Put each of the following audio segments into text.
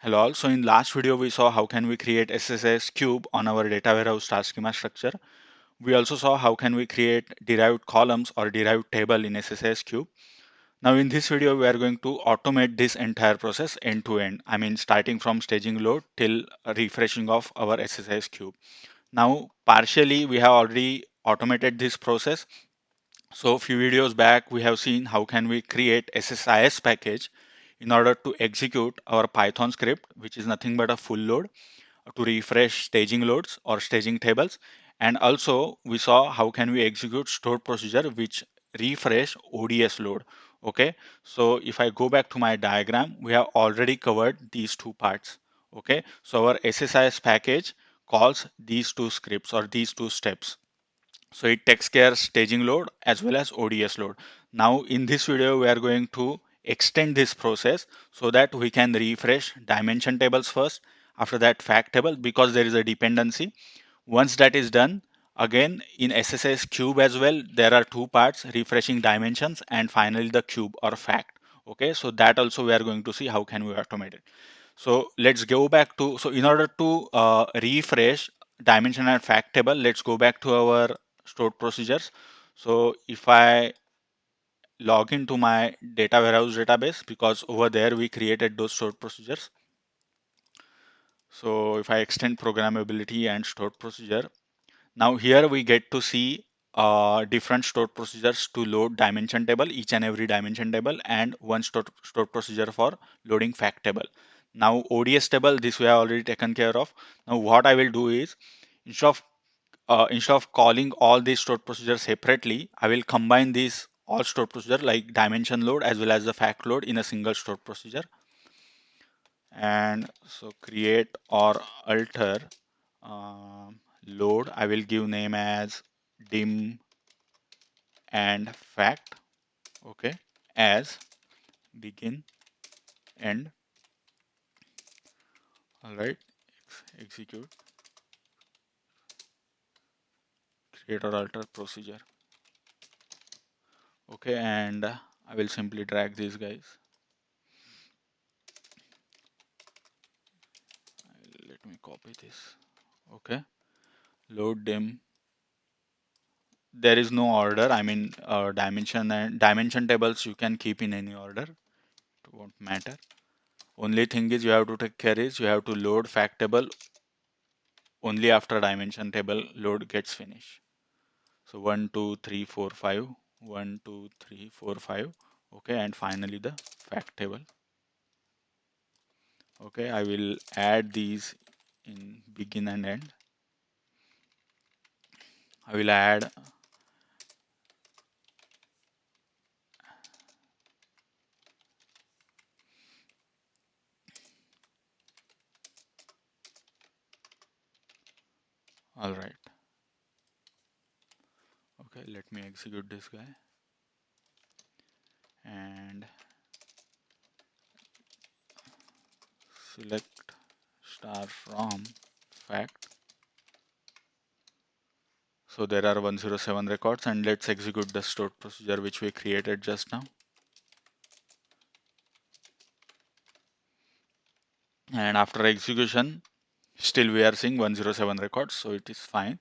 Hello all. So in last video we saw how can we create SSIS cube on our data warehouse star schema structure. We also saw how can we create derived columns or derived table in SSIS cube. Now in this video we are going to automate this entire process end to end. I mean starting from staging load till refreshing of our SSIS cube. Now partially we have already automated this process. So a few videos back we have seen how can we create SSIS package in order to execute our Python script, which is nothing but a full load to refresh staging loads or staging tables. And also we saw how can we execute stored procedure which refresh ODS load. Okay, so if I go back to my diagram, we have already covered these two parts. Okay, so our SSIS package calls these two scripts or these two steps. So it takes care staging load as well as ODS load. Now in this video we are going to extend this process so that we can refresh dimension tables first, after that fact table, because there is a dependency. Once that is done, again in SSIS cube as well there are two parts, refreshing dimensions and finally the cube or fact. Okay, so that also we are going to see how can we automate it. So let's go back to, so in order to refresh dimension and fact table, let's go back to our stored procedures. So if I log into my data warehouse database, because over there we created those stored procedures. So if I extend programmability and stored procedure, now here we get to see different stored procedures to load dimension table, each and every dimension table, and one stored procedure for loading fact table. Now ODS table, this we have already taken care of. Now what I will do is, instead of calling all these stored procedures separately, I will combine these all stored procedure like dimension load as well as the fact load in a single stored procedure. And so create or alter load, I will give name as dim and fact. Okay, as begin end. All right, execute, create or alter procedure. Okay, and I will simply drag these guys. Let me copy this. Okay, load dim. There is no order. I mean, dimension and dimension tables you can keep in any order. It won't matter. Only thing is you have to take care is you have to load fact table only after dimension table load gets finished. So 1, 2, 3, 4, 5. 1, 2, 3, 4, 5. Okay, and finally the fact table. Okay, I will add these in begin and end. I will add all right. Okay, let me execute this guy and select star from fact. So there are 107 records, and let's execute the stored procedure which we created just now. And after execution, still we are seeing 107 records, so it is fine.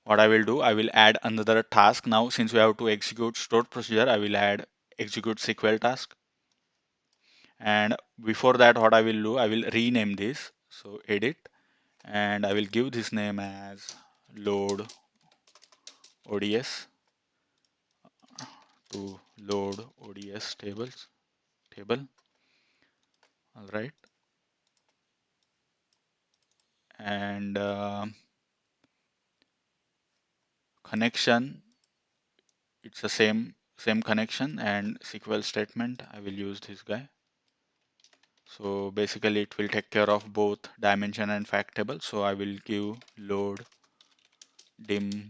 What I will do, I will add another task now. Since we have to execute stored procedure, I will add execute SQL task. And before that, what I will do, I will rename this. So edit, and I will give this name as load ODS to load ODS table. All right, and connection, it's the same connection, and SQL statement I will use this guy. So basically it will take care of both dimension and fact table. So I will give load dim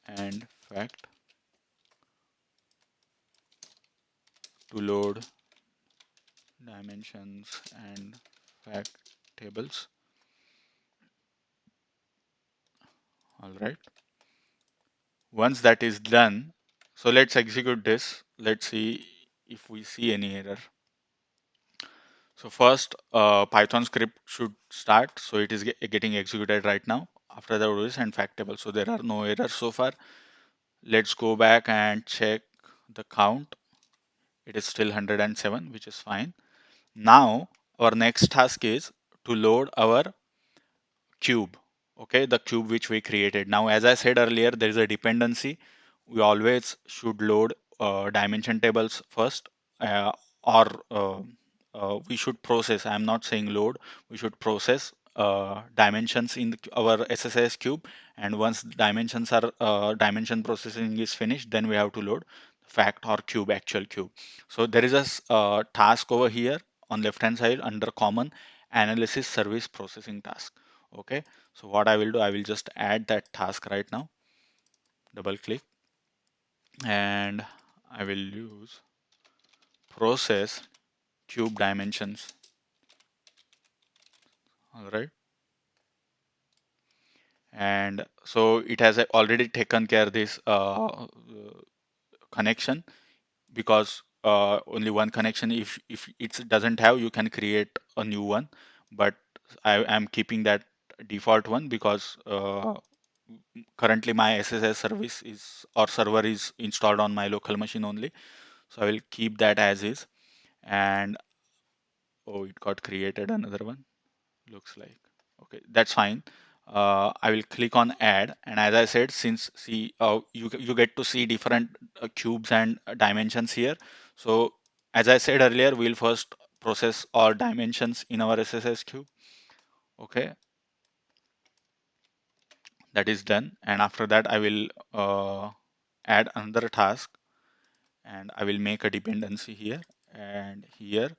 and fact to load dimensions and fact tables. All right, once that is done, so let's execute this. Let's see if we see any error. So first, Python script should start. So it is getting executed right now after the OS and fact table. So there are no errors so far. Let's go back and check the count. It is still 107, which is fine. Now our next task is to load our cube. Okay, the cube which we created. Now, as I said earlier, there is a dependency. We always should load dimension tables first, or we should process. I'm not saying load. We should process dimensions in our SSIS cube, and once dimensions are dimension processing is finished, then we have to load fact or cube, actual cube. So there is a task over here on left hand side under common analysis service processing task. Okay, so what I will do, I will just add that task right now. Double click, and I will use process cube dimensions. All right, and so it has already taken care this connection, because only one connection. If it doesn't have, you can create a new one, but I am keeping that default one because currently my SSH service is or server is installed on my local machine only. So I will keep that as is. And oh, it got created another one, looks like. Okay, that's fine. I will click on add, and as I said, since see you get to see different cubes and dimensions here. So as I said earlier, we'll first process all dimensions in our SSS cube. Okay, that is done, and after that I will add another task, and I will make a dependency here, and here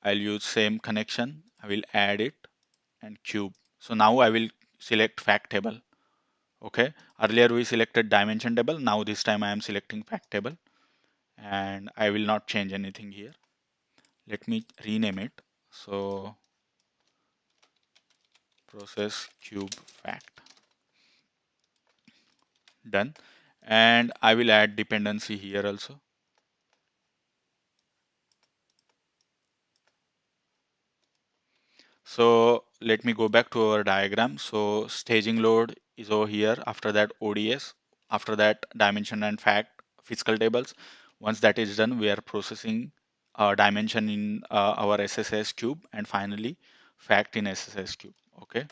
I'll use same connection. I will add it and cube. So now I will select fact table. Okay. Earlier we selected dimension table. Now this time I am selecting fact table, and I will not change anything here. Let me rename it. So process cube fact. Done. And I will add dependency here also. So let me go back to our diagram. So staging load is over here. After that ODS. After that dimension and fact physical tables. Once that is done, we are processing dimension in our SSS cube, and finally fact in SSS cube. Okay.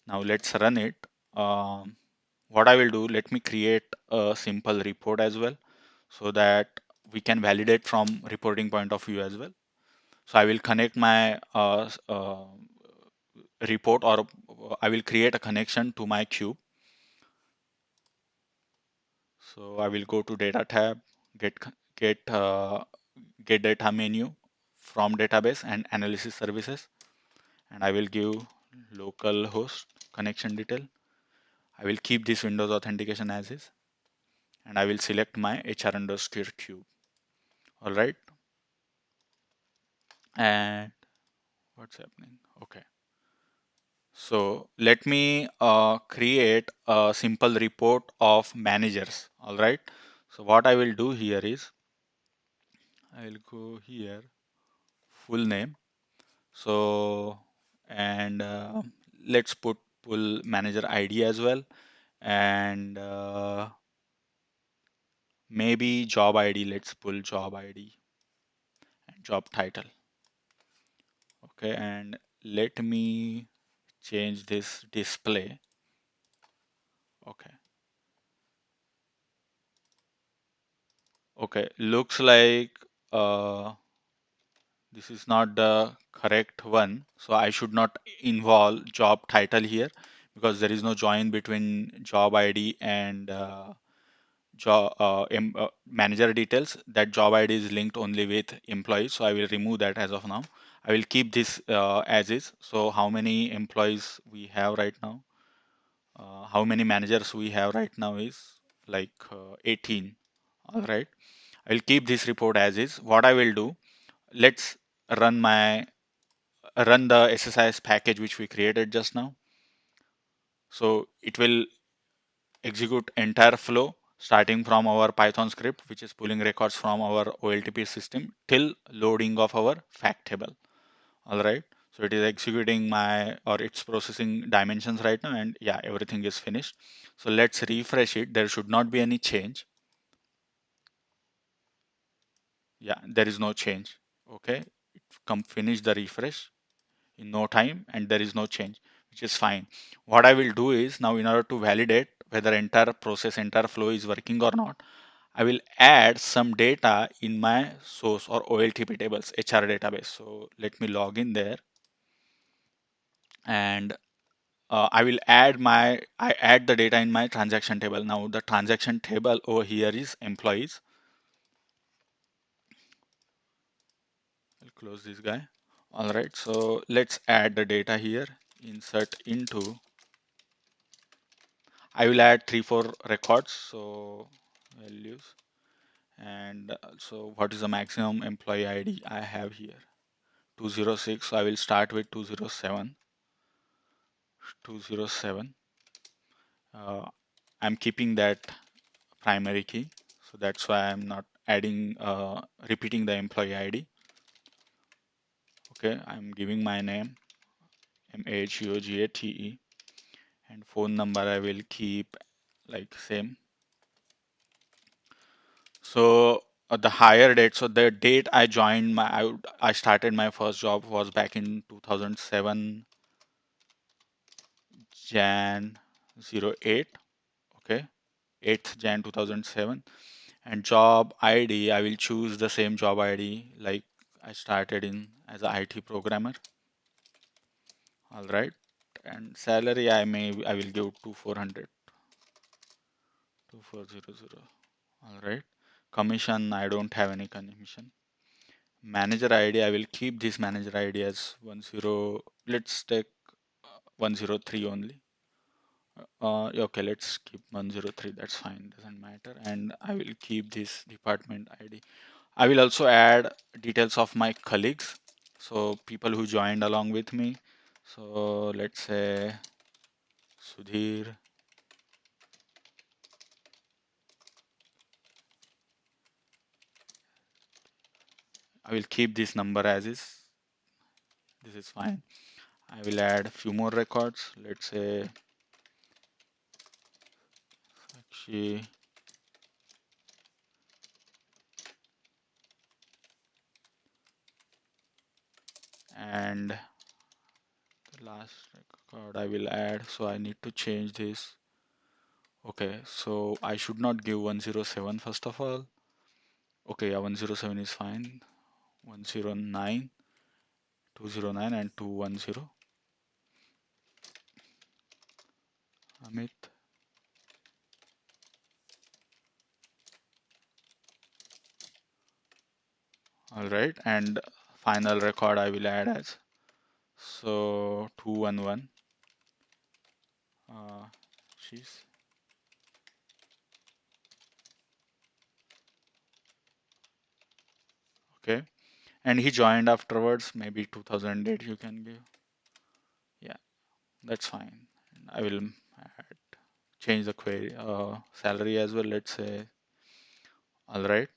Now let's run it. What I will do, let me create a simple report as well, so that we can validate from reporting point of view as well. So I will connect my report, or I will create a connection to my cube. So I will go to data tab, get get get data menu from database and analysis services, and I will give local host connection detail. I will keep this Windows authentication as is, and I will select my HR underscore cube. All right, and what's happening? Okay. So let me create a simple report of managers. All right. So what I will do here is I will go here, full name. So and let's put pull manager ID as well, and maybe job ID. Let's pull job ID and job title. Okay, and let me change this display. Okay. Okay, looks like this is not the correct one. So I should not involve job title here, because there is no join between job ID and job manager details. That job ID is linked only with employees. So I will remove that as of now. I will keep this as is. So how many employees we have right now? How many managers we have right now is like 18. All right. I'll keep this report as is. What I will do, let's run my run the SSIS package which we created just now. So it will execute entire flow, starting from our Python script, which is pulling records from our OLTP system till loading of our fact table. All right. So it is executing my, or it's processing dimensions right now, and yeah, everything is finished. So let's refresh it. There should not be any change. Yeah, there is no change. Okay. Come finish the refresh in no time, and there is no change, which is fine. What I will do is now, in order to validate whether entire process, entire flow is working or not, I will add some data in my source or OLTP tables HR database. So let me log in there, and I add the data in my transaction table. Now the transaction table over here is employees. I'll close this guy. All right, so let's add the data here. Insert into. I will add 3-4 records. So values, and so what is the maximum employee ID I have here? 206. So I will start with 207. 207. I'm keeping that primary key, so that's why I'm not adding repeating the employee ID. Okay, I'm giving my name Mahogate, and phone number I will keep like same. So the higher date, so the date I joined I started my first job was back in 2007 Jan 08. Okay, 8th Jan 2007. And job ID, I will choose the same job ID like I started in as a IT programmer. All right. And salary, I will give 2400, 2400. All right. Commission, I don't have any commission. Manager ID, I will keep this manager ID as 10. Let's take 103 only. Okay, let's keep 103. That's fine. Doesn't matter. And I will keep this department ID. I will also add details of my colleagues, so people who joined along with me. So let's say Sudhir. I will keep this number as is. This is fine. I will add a few more records. Let's say Sakshi, and the last record I will add. So I need to change this. Okay, so I should not give 107 first of all. Okay, yeah, 107 is fine. 109, 209, and 210. Amit. All right, and final record I will add as so 211. Uh, she's okay, and he joined afterwards. Maybe 2008 you can give. Yeah, that's fine. I will add, change the query salary as well. Let's say all right.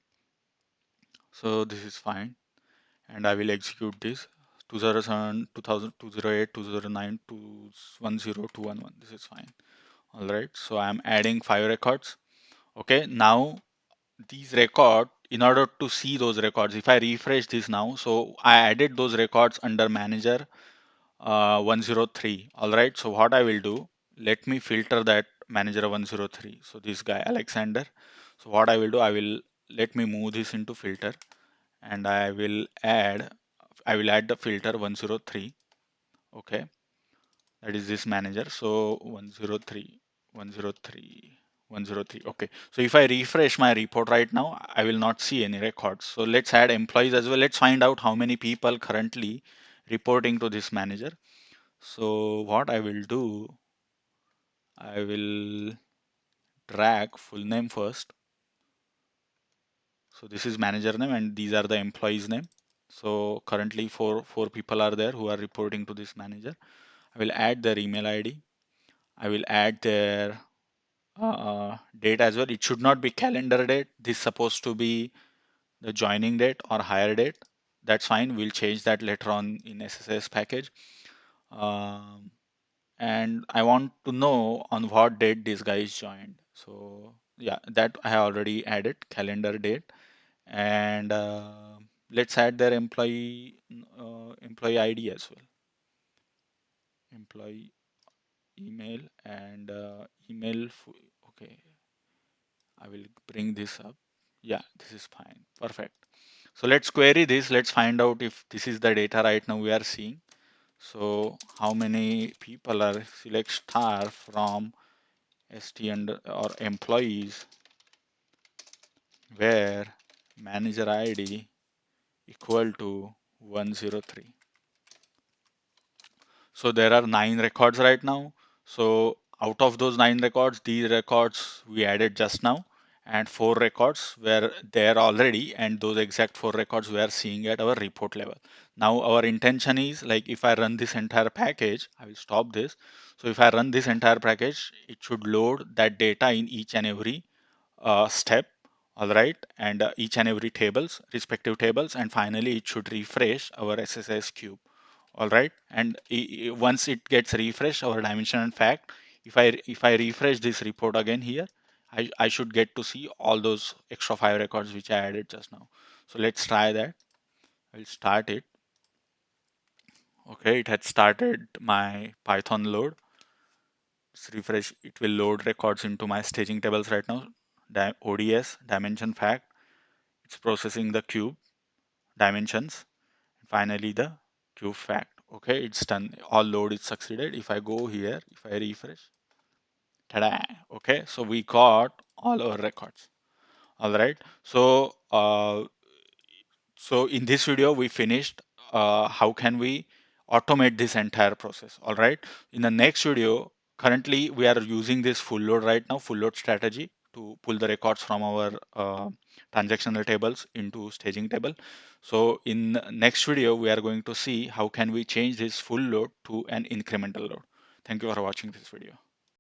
So this is fine, and I will execute this. 2007, 2000, 208, 209, 210, 211. This is fine. All right. So I'm adding 5 records. Okay. Now these record, in order to see those records, if I refresh this now, so I added those records under manager 103. All right, so what I will do, let me filter that manager 103. So this guy Alexander. So what I will do, let me move this into filter, and I will add the filter 103. Okay, that is this manager. So 103, 103, 103. Okay, so if I refresh my report right now, I will not see any records. So let's add employees as well. Let's find out how many people currently reporting to this manager. So what I will do, I will drag full name first. So this is manager name, and these are the employees name. So currently four people are there who are reporting to this manager. I will add their email ID. I will add their date as well. It should not be calendar date. This is supposed to be the joining date or hire date. That's fine. We'll change that later on in SSS package. Um, and I want to know on what date this guy is joined. So yeah, that I have already added calendar date. And let's add their employee ID as well. Employee email and okay, I will bring this up. Yeah, this is fine. Perfect. So let's query this. Let's find out if this is the data right now we are seeing. So how many people are select star from ST under or employees where manager ID equal to 103. So there are 9 records right now. So out of those 9 records, these records we added just now, and 4 records were there already, and those exact 4 records we are seeing at our report level. Now our intention is like if I run this entire package, I will stop this. So if I run this entire package, it should load that data in each and every step, all right, and each and every tables, respective tables, and finally it should refresh our SSS cube. All right, and once it gets refreshed our dimension and fact, if I refresh this report again here, I should get to see all those extra 5 records which I added just now. So let's try that. I'll start it. Okay, it had started my Python load. Let's refresh. It will load records into my staging tables right now. ODS dimension fact, it's processing the cube dimensions. Finally the cube fact. Okay, it's done. All load is succeeded. If I go here, if I refresh, tada. Okay, so we got all our records. All right. So in this video we finished how can we automate this entire process. All right. In the next video, currently we are using this full load right now, full load strategy to pull the records from our transactional tables into staging table. So in next video, we are going to see how can we change this full load to an incremental load. Thank you for watching this video.